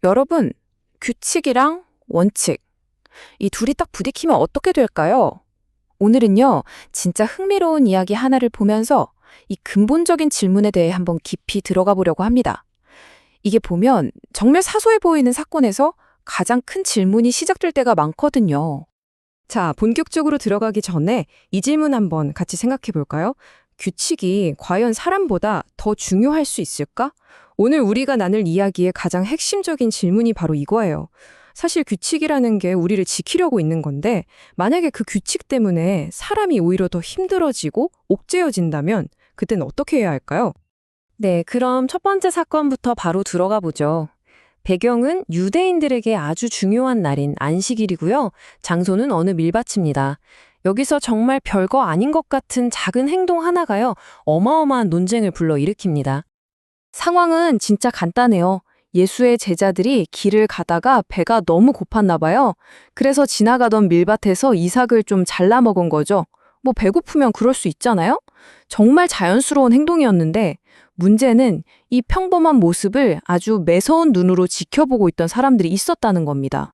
여러분, 규칙이랑 원칙, 이 둘이 딱 부딪히면 어떻게 될까요? 오늘은요, 진짜 흥미로운 이야기 하나를 보면서 이 근본적인 질문에 대해 한번 깊이 들어가 보려고 합니다. 이게 보면 정말 사소해 보이는 사건에서 가장 큰 질문이 시작될 때가 많거든요. 자, 본격적으로 들어가기 전에 이 질문 한번 같이 생각해 볼까요? 규칙이 과연 사람보다 더 중요할 수 있을까? 오늘 우리가 나눌 이야기의 가장 핵심적인 질문이 바로 이거예요. 사실 규칙이라는 게 우리를 지키려고 있는 건데, 만약에 그 규칙 때문에 사람이 오히려 더 힘들어지고 옥죄어진다면 그때는 어떻게 해야 할까요? 네, 그럼 첫 번째 사건부터 바로 들어가 보죠. 배경은 유대인들에게 아주 중요한 날인 안식일이고요. 장소는 어느 밀밭입니다. 여기서 정말 별거 아닌 것 같은 작은 행동 하나가요, 어마어마한 논쟁을 불러일으킵니다. 상황은 진짜 간단해요. 예수의 제자들이 길을 가다가 배가 너무 고팠나 봐요. 그래서 지나가던 밀밭에서 이삭을 좀 잘라 먹은 거죠. 뭐 배고프면 그럴 수 있잖아요? 정말 자연스러운 행동이었는데 문제는 이 평범한 모습을 아주 매서운 눈으로 지켜보고 있던 사람들이 있었다는 겁니다.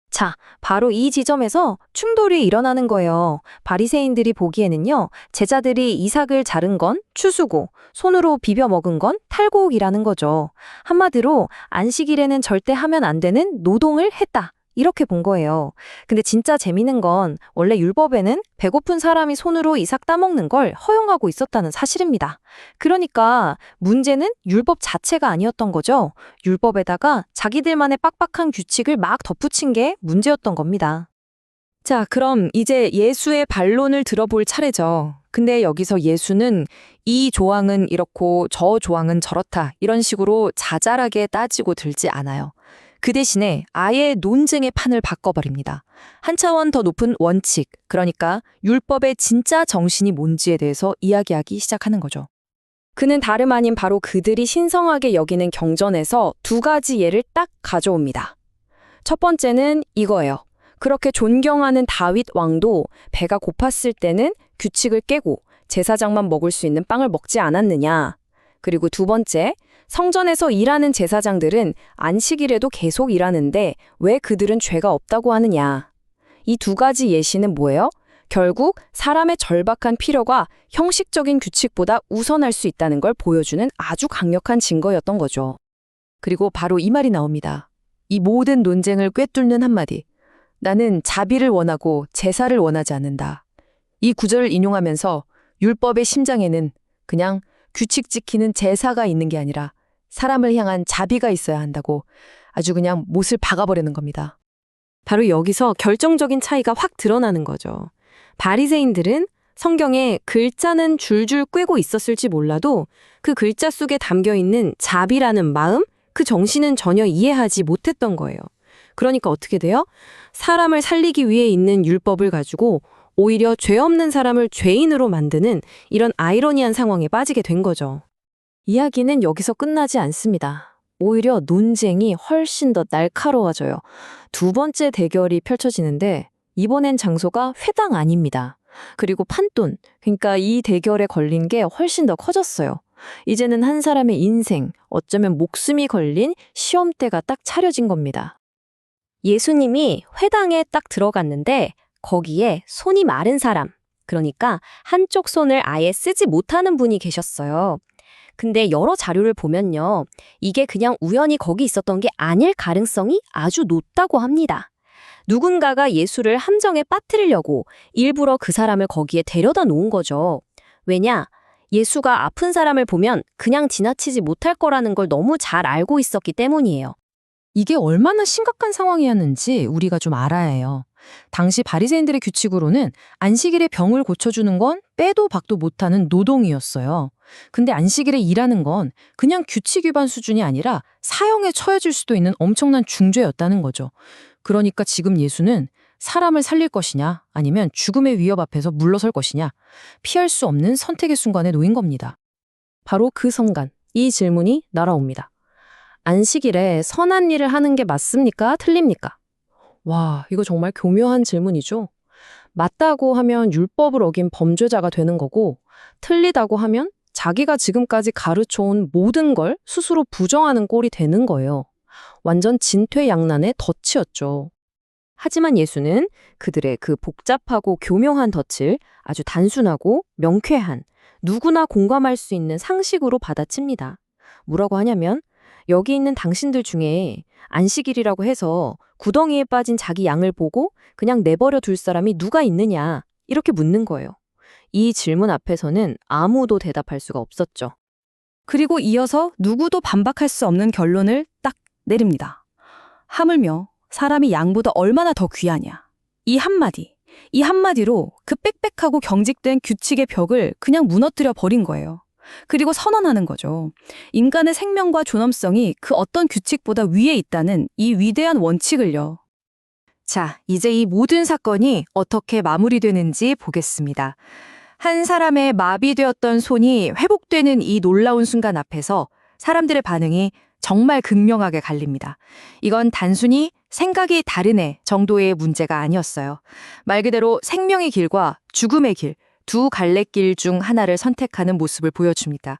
자, 바로 이 지점에서 충돌이 일어나는 거예요. 바리새인들이 보기에는요, 제자들이 이삭을 자른 건 추수고, 손으로 비벼 먹은 건 탈곡이라는 거죠. 한마디로 안식일에는 절대 하면 안 되는 노동을 했다, 이렇게 본 거예요. 근데 진짜 재미있는 건 원래 율법에는 배고픈 사람이 손으로 이삭 따먹는 걸 허용하고 있었다는 사실입니다. 그러니까 문제는 율법 자체가 아니었던 거죠. 율법에다가 자기들만의 빡빡한 규칙을 막 덧붙인 게 문제였던 겁니다. 자, 그럼 이제 예수의 반론을 들어볼 차례죠. 근데 여기서 예수는 이 조항은 이렇고 저 조항은 저렇다, 이런 식으로 자잘하게 따지고 들지 않아요. 그 대신에 아예 논쟁의 판을 바꿔버립니다. 한 차원 더 높은 원칙, 그러니까 율법의 진짜 정신이 뭔지에 대해서 이야기하기 시작하는 거죠. 그는 다름 아닌 바로 그들이 신성하게 여기는 경전에서 두 가지 예를 딱 가져옵니다. 첫 번째는 이거예요. 그렇게 존경하는 다윗 왕도 배가 고팠을 때는 규칙을 깨고 제사장만 먹을 수 있는 빵을 먹지 않았느냐. 그리고 두 번째, 성전에서 일하는 제사장들은 안식일에도 계속 일하는데 왜 그들은 죄가 없다고 하느냐. 이 두 가지 예시는 뭐예요? 결국 사람의 절박한 필요가 형식적인 규칙보다 우선할 수 있다는 걸 보여주는 아주 강력한 증거였던 거죠. 그리고 바로 이 말이 나옵니다. 이 모든 논쟁을 꿰뚫는 한마디. 나는 자비를 원하고 제사를 원하지 않는다. 이 구절을 인용하면서 율법의 심장에는 그냥 규칙 지키는 제사가 있는 게 아니라 사람을 향한 자비가 있어야 한다고 아주 그냥 못을 박아버리는 겁니다. 바로 여기서 결정적인 차이가 확 드러나는 거죠. 바리새인들은 성경에 글자는 줄줄 꿰고 있었을지 몰라도 그 글자 속에 담겨있는 자비라는 마음, 그 정신은 전혀 이해하지 못했던 거예요. 그러니까 어떻게 돼요? 사람을 살리기 위해 있는 율법을 가지고 오히려 죄 없는 사람을 죄인으로 만드는 이런 아이러니한 상황에 빠지게 된 거죠. 이야기는 여기서 끝나지 않습니다. 오히려 논쟁이 훨씬 더 날카로워져요. 두 번째 대결이 펼쳐지는데 이번엔 장소가 회당 아닙니다. 그리고 판돈, 그러니까 이 대결에 걸린 게 훨씬 더 커졌어요. 이제는 한 사람의 인생, 어쩌면 목숨이 걸린 시험대가 딱 차려진 겁니다. 예수님이 회당에 딱 들어갔는데 거기에 손이 마른 사람, 그러니까 한쪽 손을 아예 쓰지 못하는 분이 계셨어요. 근데 여러 자료를 보면요, 이게 그냥 우연히 거기 있었던 게 아닐 가능성이 아주 높다고 합니다. 누군가가 예수를 함정에 빠뜨리려고 일부러 그 사람을 거기에 데려다 놓은 거죠. 왜냐? 예수가 아픈 사람을 보면 그냥 지나치지 못할 거라는 걸 너무 잘 알고 있었기 때문이에요. 이게 얼마나 심각한 상황이었는지 우리가 좀 알아야 해요. 당시 바리새인들의 규칙으로는 안식일에 병을 고쳐주는 건 빼도 박도 못하는 노동이었어요. 근데 안식일에 일하는 건 그냥 규칙 위반 수준이 아니라 사형에 처해질 수도 있는 엄청난 중죄였다는 거죠. 그러니까 지금 예수는 사람을 살릴 것이냐 아니면 죽음의 위협 앞에서 물러설 것이냐, 피할 수 없는 선택의 순간에 놓인 겁니다. 바로 그 순간, 이 질문이 날아옵니다. 안식일에 선한 일을 하는 게 맞습니까? 틀립니까? 와, 이거 정말 교묘한 질문이죠. 맞다고 하면 율법을 어긴 범죄자가 되는 거고, 틀리다고 하면 자기가 지금까지 가르쳐온 모든 걸 스스로 부정하는 꼴이 되는 거예요. 완전 진퇴양난의 덫이었죠. 하지만 예수는 그들의 그 복잡하고 교묘한 덫을 아주 단순하고 명쾌한 누구나 공감할 수 있는 상식으로 받아칩니다. 뭐라고 하냐면 여기 있는 당신들 중에 안식일이라고 해서 구덩이에 빠진 자기 양을 보고 그냥 내버려 둘 사람이 누가 있느냐 이렇게 묻는 거예요. 이 질문 앞에서는 아무도 대답할 수가 없었죠. 그리고 이어서 누구도 반박할 수 없는 결론을 딱 내립니다. 하물며 사람이 양보다 얼마나 더 귀하냐. 이 한마디로 그 빽빽하고 경직된 규칙의 벽을 그냥 무너뜨려 버린 거예요. 그리고 선언하는 거죠. 인간의 생명과 존엄성이 그 어떤 규칙보다 위에 있다는 이 위대한 원칙을요. 자, 이제 이 모든 사건이 어떻게 마무리되는지 보겠습니다. 한 사람의 마비되었던 손이 회복되는 이 놀라운 순간 앞에서 사람들의 반응이 정말 극명하게 갈립니다. 이건 단순히 생각이 다르네 정도의 문제가 아니었어요. 말 그대로 생명의 길과 죽음의 길, 두 갈래길 중 하나를 선택하는 모습을 보여줍니다.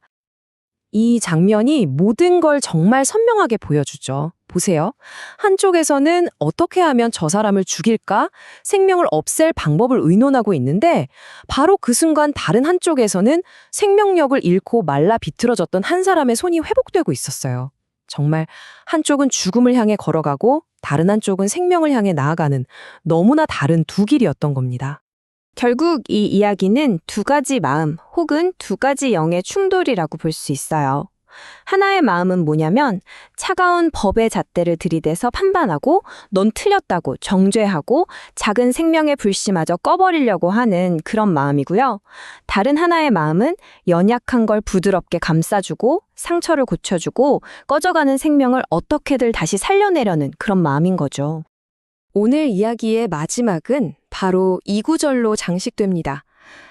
이 장면이 모든 걸 정말 선명하게 보여주죠. 보세요. 한쪽에서는 어떻게 하면 저 사람을 죽일까? 생명을 없앨 방법을 의논하고 있는데 바로 그 순간 다른 한쪽에서는 생명력을 잃고 말라 비틀어졌던 한 사람의 손이 회복되고 있었어요. 정말 한쪽은 죽음을 향해 걸어가고 다른 한쪽은 생명을 향해 나아가는 너무나 다른 두 길이었던 겁니다. 결국 이 이야기는 두 가지 마음 혹은 두 가지 영의 충돌이라고 볼 수 있어요. 하나의 마음은 뭐냐면 차가운 법의 잣대를 들이대서 판단하고 넌 틀렸다고 정죄하고 작은 생명의 불씨마저 꺼버리려고 하는 그런 마음이고요. 다른 하나의 마음은 연약한 걸 부드럽게 감싸주고 상처를 고쳐주고 꺼져가는 생명을 어떻게든 다시 살려내려는 그런 마음인 거죠. 오늘 이야기의 마지막은 바로 이 구절로 장식됩니다.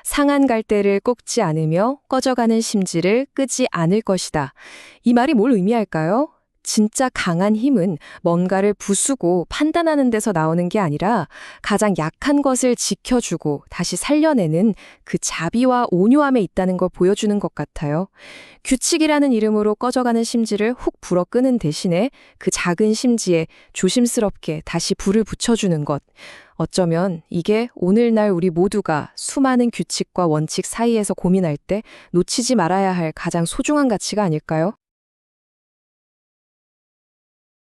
상한 갈대를 꺾지 않으며 꺼져가는 심지를 끄지 않을 것이다. 이 말이 뭘 의미할까요? 진짜 강한 힘은 뭔가를 부수고 판단하는 데서 나오는 게 아니라 가장 약한 것을 지켜주고 다시 살려내는 그 자비와 온유함에 있다는 걸 보여주는 것 같아요. 규칙이라는 이름으로 꺼져가는 심지를 훅 불어 끄는 대신에 그 작은 심지에 조심스럽게 다시 불을 붙여주는 것. 어쩌면 이게 오늘날 우리 모두가 수많은 규칙과 원칙 사이에서 고민할 때 놓치지 말아야 할 가장 소중한 가치가 아닐까요?